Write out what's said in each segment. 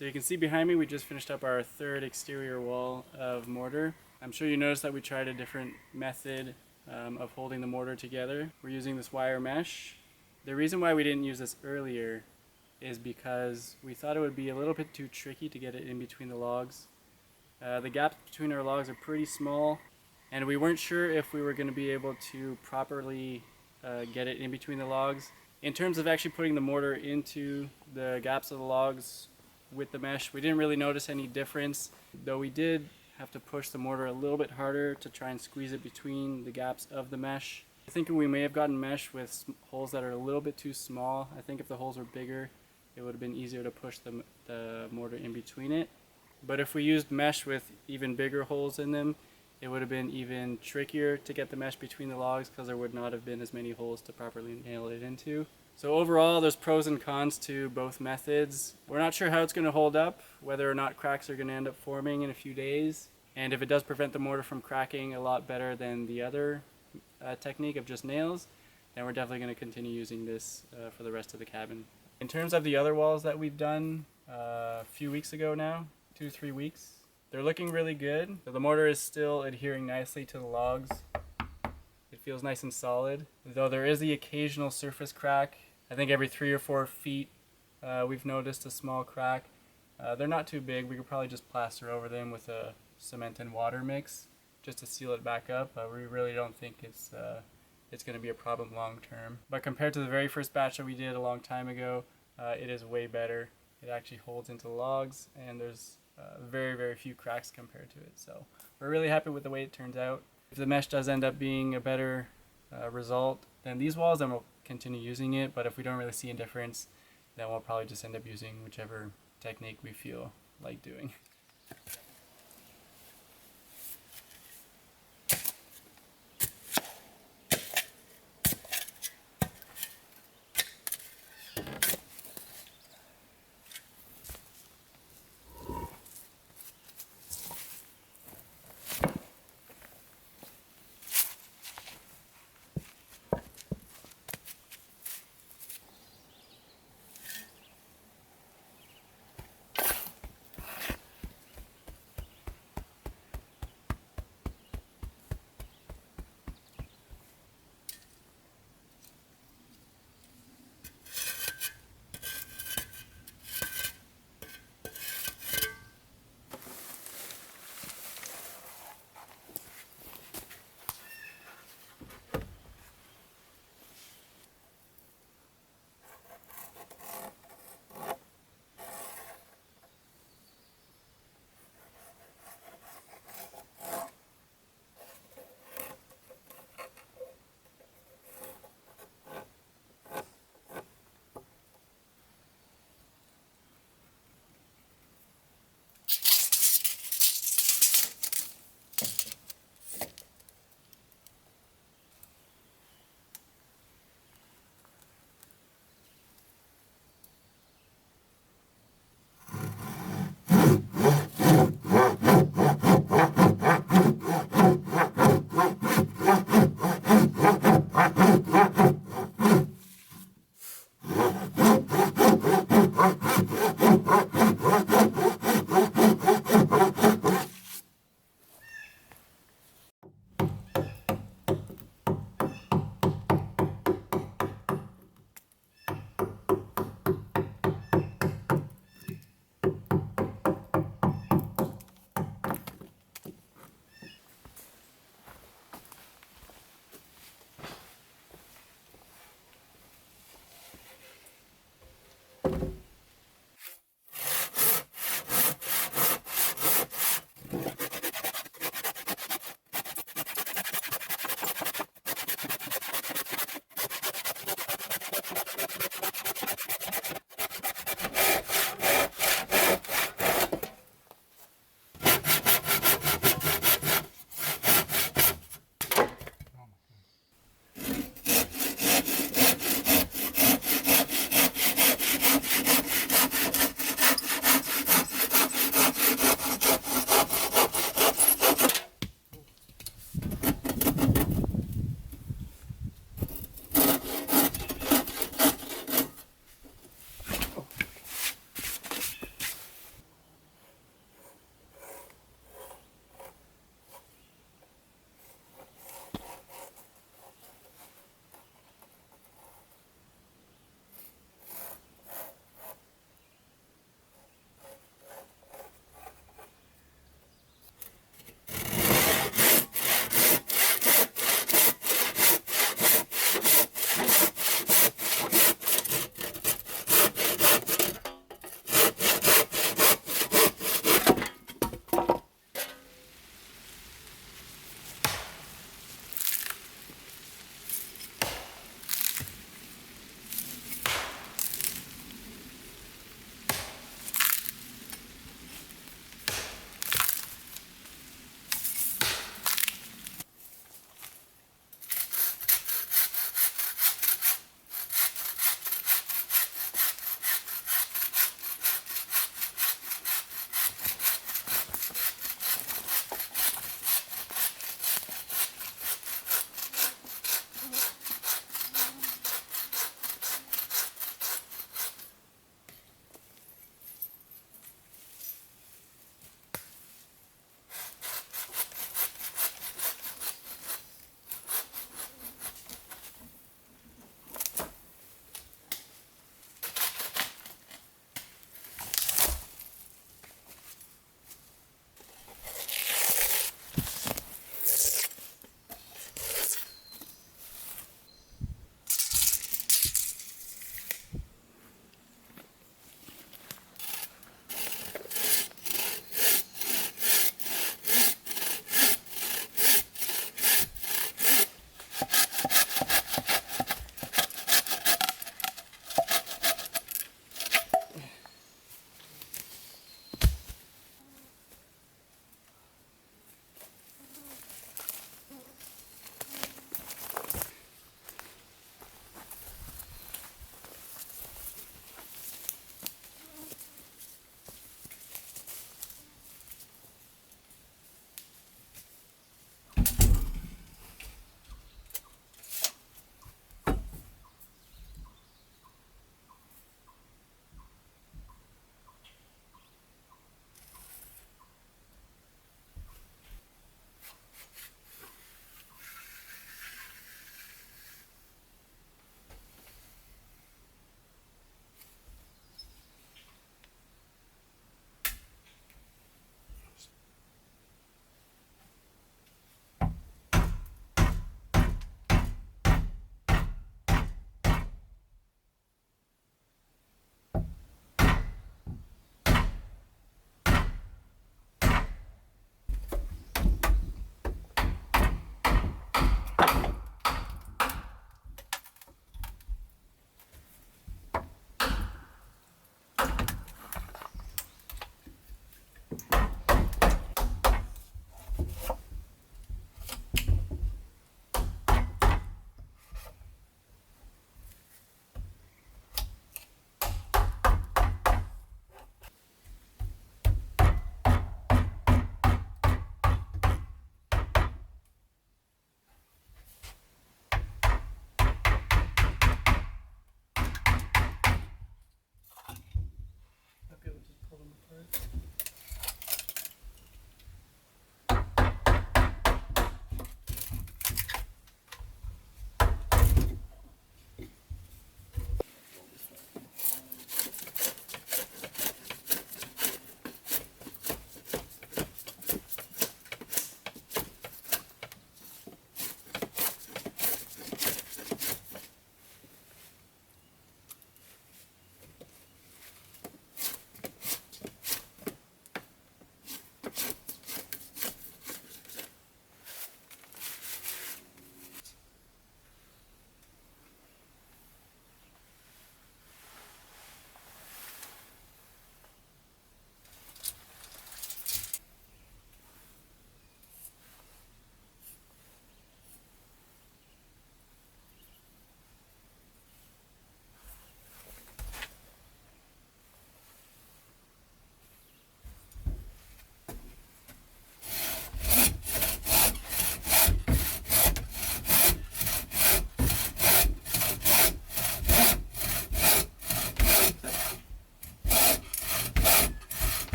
So you can see behind me we just finished up our third exterior wall of mortar. I'm sure you noticed that we tried a different method of holding the mortar together. We're using this wire mesh. The reason why we didn't use this earlier is because we thought it would be a little bit too tricky to get it in between the logs. The gaps between our logs are pretty small, and we weren't sure if we were going to be able to properly get it in between the logs. In terms of actually putting the mortar into the gaps of the logs with the mesh, we didn't really notice any difference, though we did have to push the mortar a little bit harder to try and squeeze it between the gaps of the mesh. I think we may have gotten mesh with holes that are a little bit too small. I think if the holes were bigger, it would have been easier to push the mortar in between it. But if we used mesh with even bigger holes in them, it would have been even trickier to get the mesh between the logs because there would not have been as many holes to properly nail it into. So overall, there's pros and cons to both methods. We're not sure how it's going to hold up, whether or not cracks are going to end up forming in a few days. And if it does prevent the mortar from cracking a lot better than the other technique of just nails, then we're definitely going to continue using this for the rest of the cabin. In terms of the other walls that we've done a few weeks ago now, 2-3 weeks, they're looking really good. So the mortar is still adhering nicely to the logs. It feels nice and solid, though there is the occasional surface crack. I think every 3 or 4 feet we've noticed a small crack. They're not too big. We could probably just plaster over them with a cement and water mix just to seal it back up. We really don't think it's going to be a problem long term. But compared to the very first batch that we did a long time ago, it is way better. It actually holds into the logs, and there's very, very few cracks compared to it. So we're really happy with the way it turns out. If the mesh does end up being a better result than these walls, then we'll continue using it. But if we don't really see a difference, then we'll probably just end up using whichever technique we feel like doing.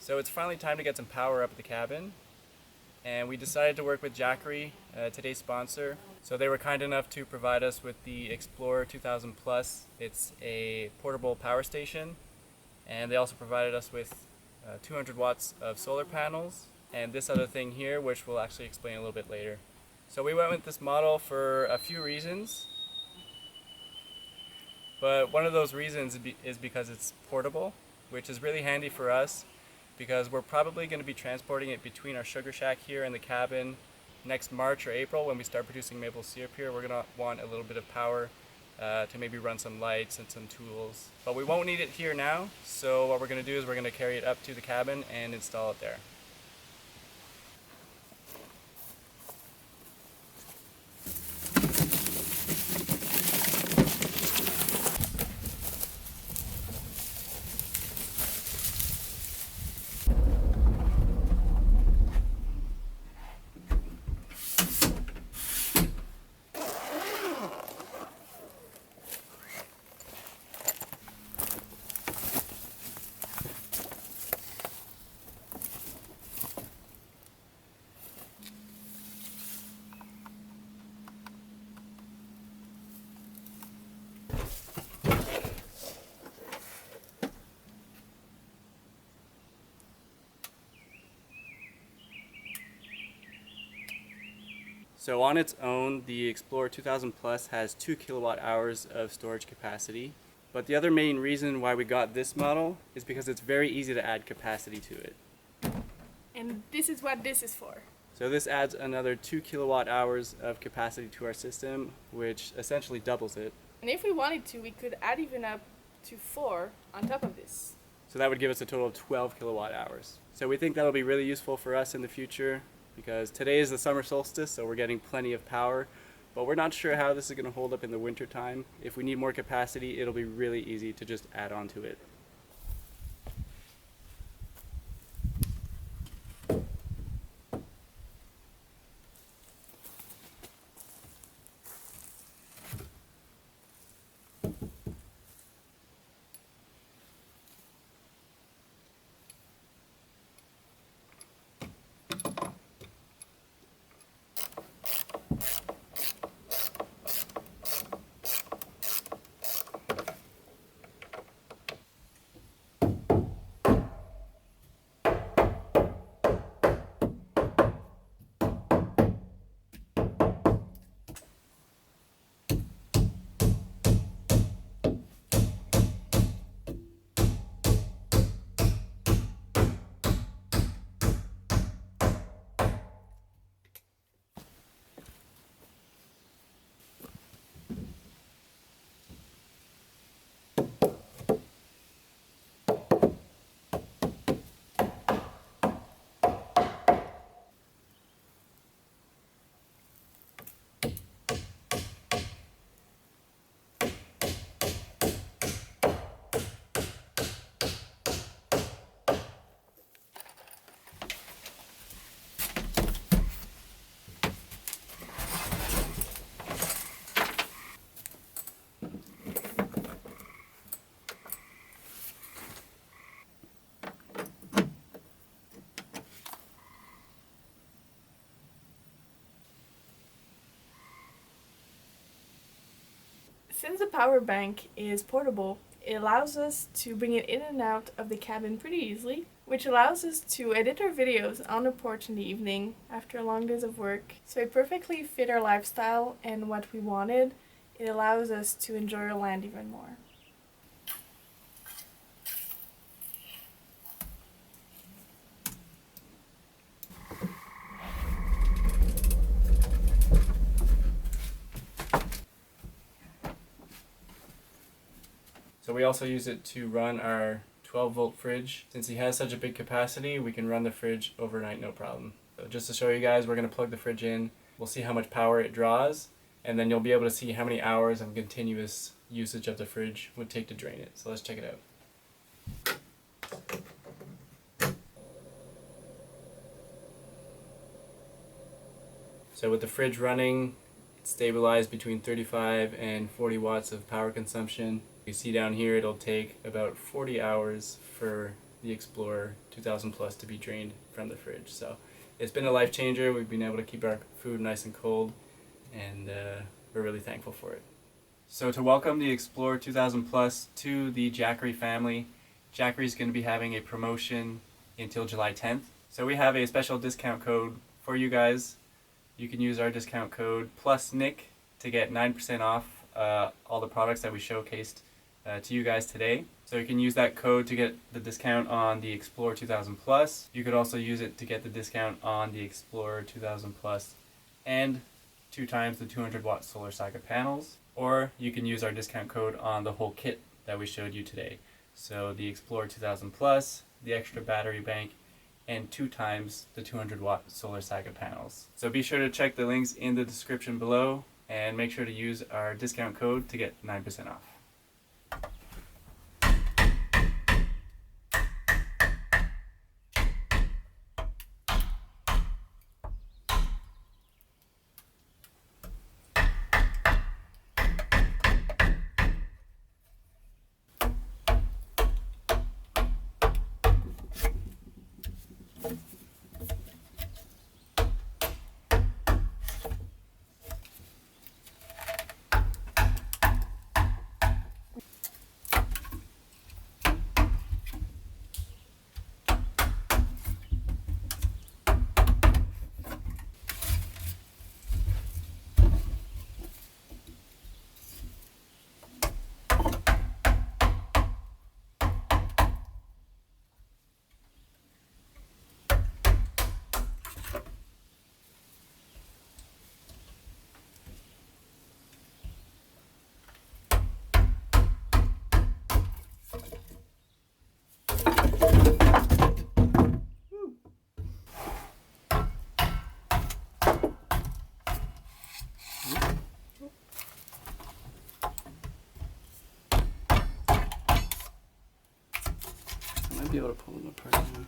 So it's finally time to get some power up at the cabin, and we decided to work with Jackery, today's sponsor. So they were kind enough to provide us with the Explorer 2000 Plus. It's a portable power station, and they also provided us with 200 watts of solar panels and this other thing here, which we'll actually explain a little bit later. So we went with this model for a few reasons, but one of those reasons is because it's portable, which is really handy for us because we're probably going to be transporting it between our sugar shack here and the cabin next March or April when we start producing maple syrup here. We're going to want a little bit of power to maybe run some lights and some tools. But we won't need it here now, so what we're going to do is we're going to carry it up to the cabin and install it there. So on its own, the Explorer 2000 Plus has 2 kilowatt hours of storage capacity. But the other main reason why we got this model is because it's very easy to add capacity to it. And this is what this is for. So this adds another 2 kilowatt hours of capacity to our system, which essentially doubles it. And if we wanted to, we could add even up to 4 on top of this. So that would give us a total of 12 kilowatt hours. So we think that'll be really useful for us in the future because today is the summer solstice, so we're getting plenty of power, but we're not sure how this is going to hold up in the winter time. If we need more capacity, it'll be really easy to just add on to it. Since the power bank is portable, it allows us to bring it in and out of the cabin pretty easily, which allows us to edit our videos on the porch in the evening after long days of work. So it perfectly fit our lifestyle and what we wanted. It allows us to enjoy our land even more. So we also use it to run our 12-volt fridge. Since he has such a big capacity, we can run the fridge overnight no problem. So just to show you guys, we're going to plug the fridge in. We'll see how much power it draws, and then you'll be able to see how many hours of continuous usage of the fridge would take to drain it. So let's check it out. So with the fridge running, it's stabilized between 35 and 40 watts of power consumption. You see down here it'll take about 40 hours for the Explorer 2000 Plus to be drained from the fridge. So it's been a life changer. We've been able to keep our food nice and cold, and we're really thankful for it. So to welcome the Explorer 2000 Plus to the Jackery family, Jackery is going to be having a promotion until July 10th. So we have a special discount code for you guys. You can use our discount code PlusNick to get 9% off all the products that we showcased to you guys today. So you can use that code to get the discount on the Explorer 2000 Plus. You could also use it to get the discount on the Explorer 2000 Plus and 2 times the 200 watt solar cycle panels. Or you can use our discount code on the whole kit that we showed you today. So the Explorer 2000 Plus, the extra battery bank, and 2 times the 200 watt solar cycle panels. So be sure to check the links in the description below and make sure to use our discount code to get 9% off. Might be able to pull them apart now.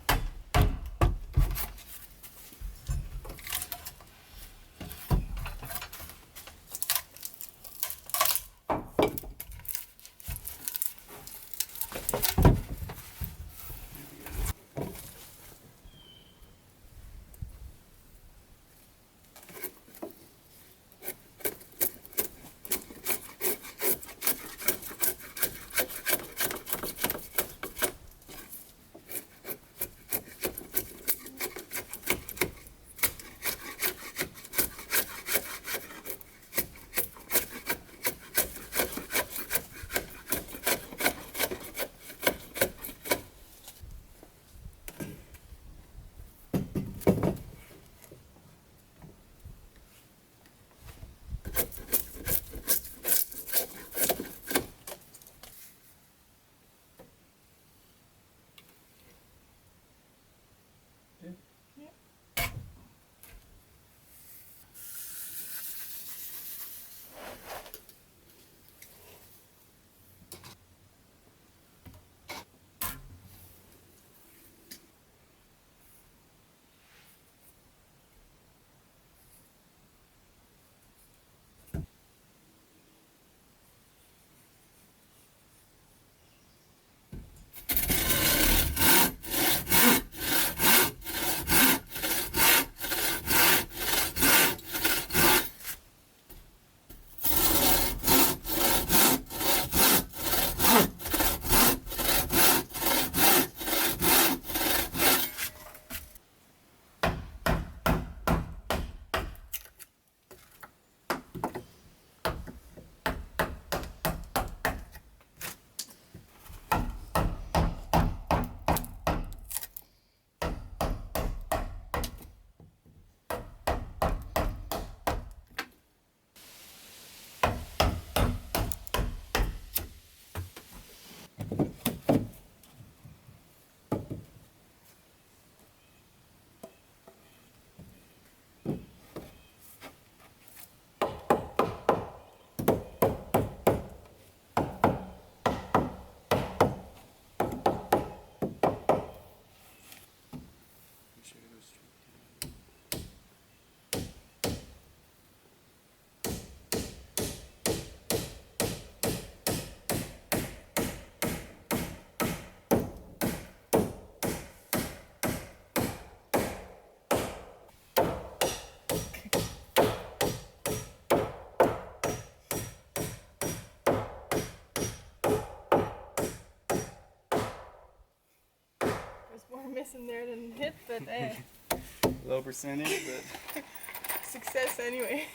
in there than hit, but Low percentage, but success anyway.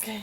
Okay.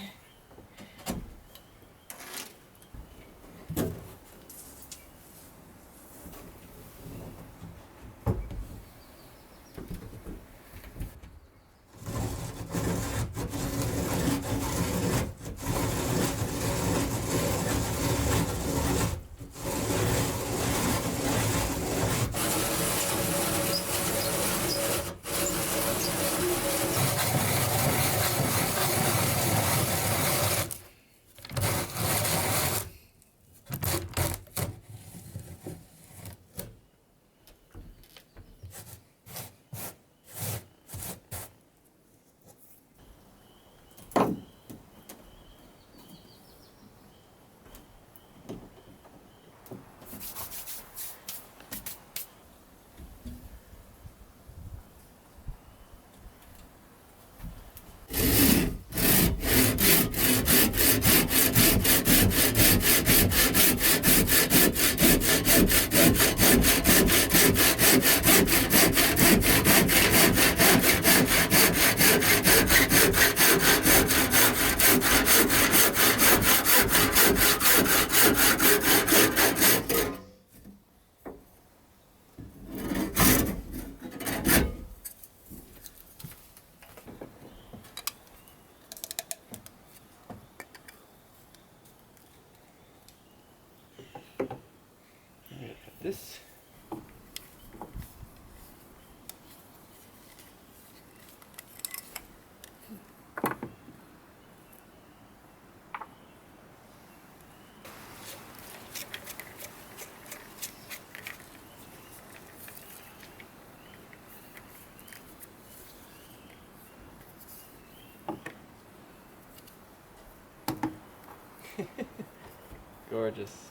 this. Gorgeous.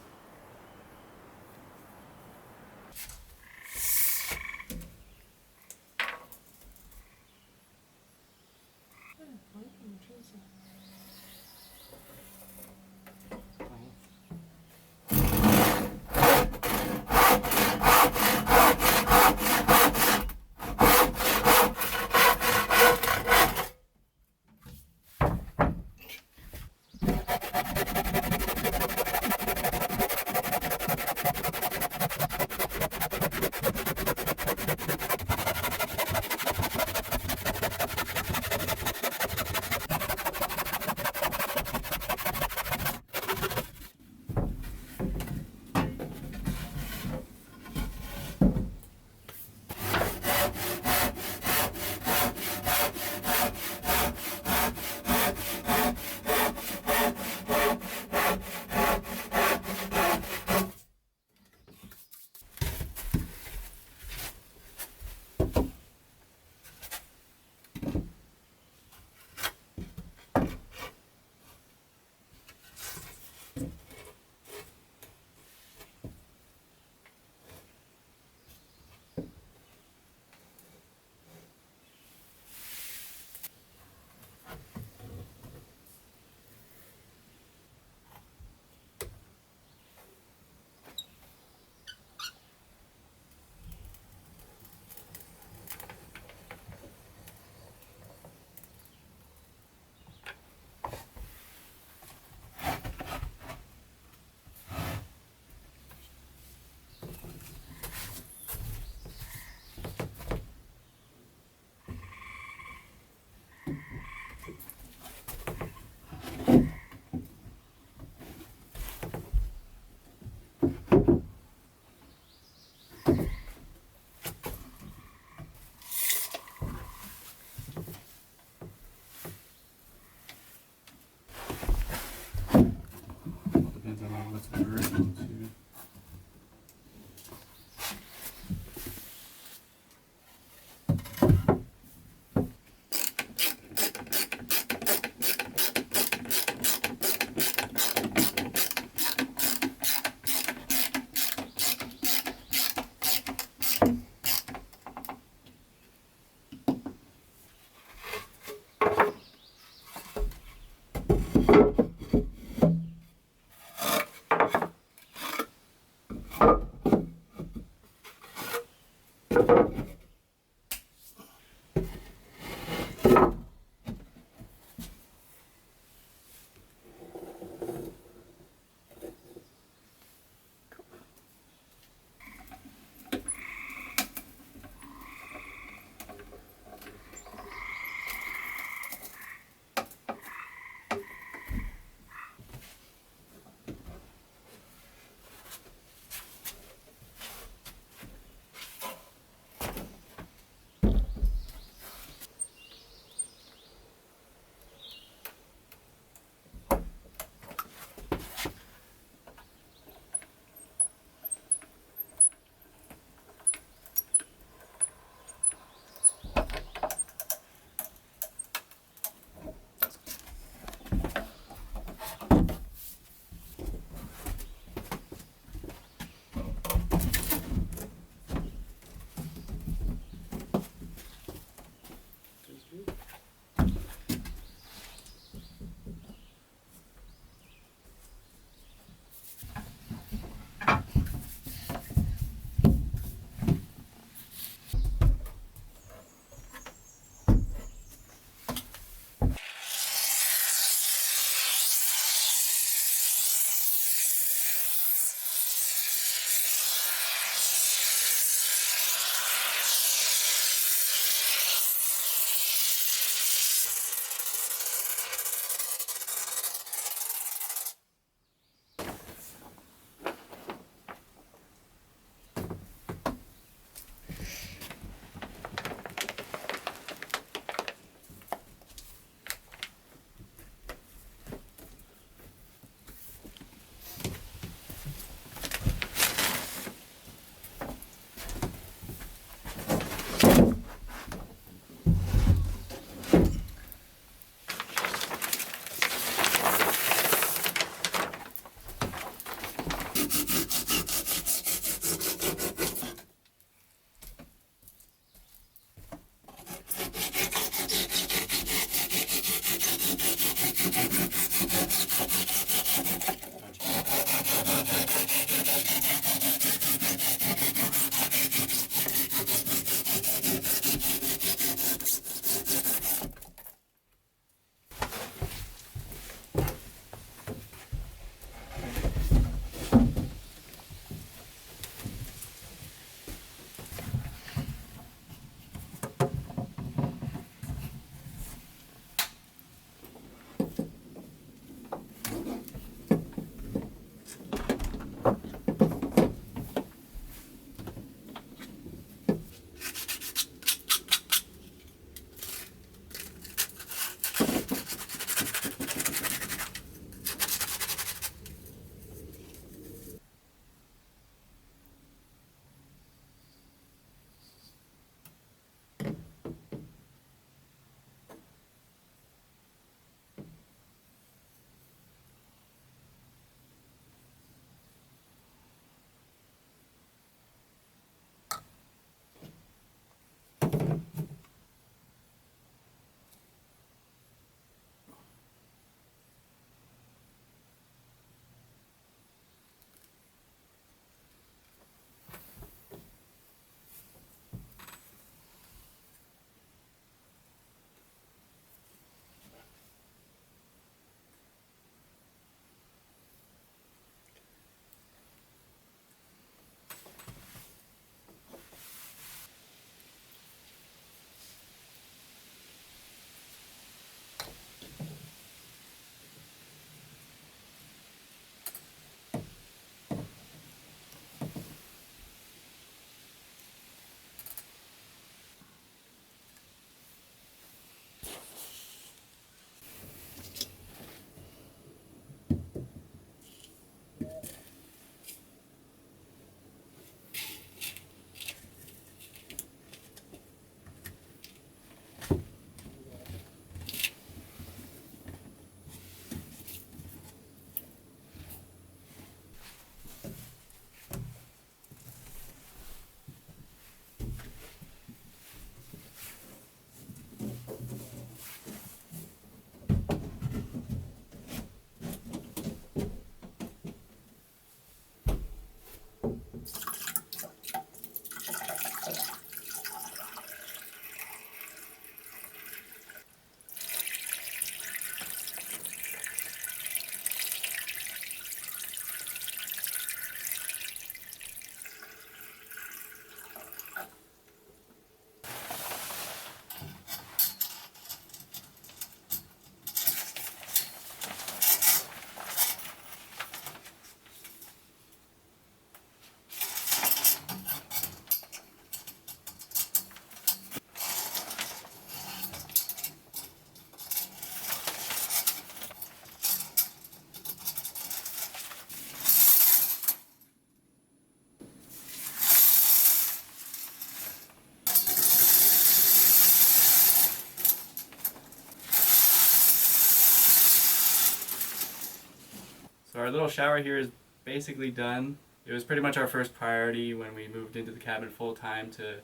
our little shower here is basically done. It was pretty much our first priority when we moved into the cabin full time to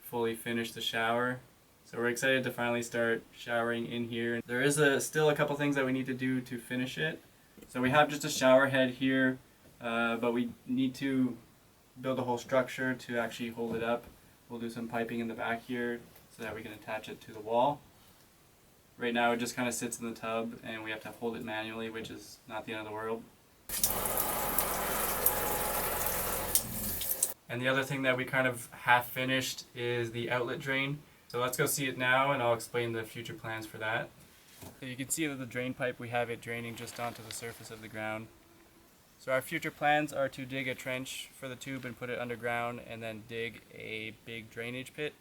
fully finish the shower. So we're excited to finally start showering in here. There is still a couple things that we need to do to finish it. So we have just a shower head here, but we need to build a whole structure to actually hold it up. We'll do some piping in the back here so that we can attach it to the wall. Right now it just kind of sits in the tub and we have to hold it manually, which is not the end of the world. And the other thing that we kind of half finished is the outlet drain. So let's go see it now and I'll explain the future plans for that. So you can see that the drain pipe, we have it draining just onto the surface of the ground. So our future plans are to dig a trench for the tube and put it underground, and then dig a big drainage pit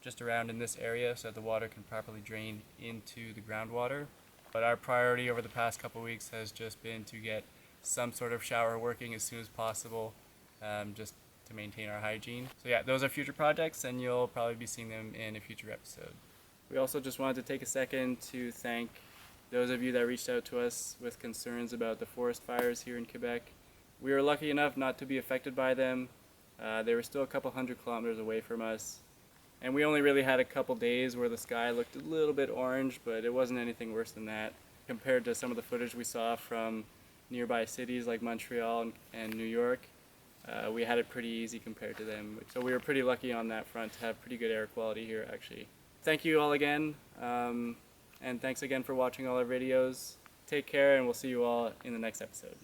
just around in this area so that the water can properly drain into the groundwater. But our priority over the past couple weeks has just been to get some sort of shower working as soon as possible, just to maintain our hygiene. So yeah, those are future projects and you'll probably be seeing them in a future episode. We also just wanted to take a second to thank those of you that reached out to us with concerns about the forest fires here in Quebec. We were lucky enough not to be affected by them. They were still a couple 100 kilometers away from us. And we only really had a couple days where the sky looked a little bit orange, but it wasn't anything worse than that compared to some of the footage we saw from nearby cities like Montreal and New York. We had it pretty easy compared to them. So we were pretty lucky on that front to have pretty good air quality here, actually. Thank you all again, and thanks again for watching all our videos. Take care, and we'll see you all in the next episode.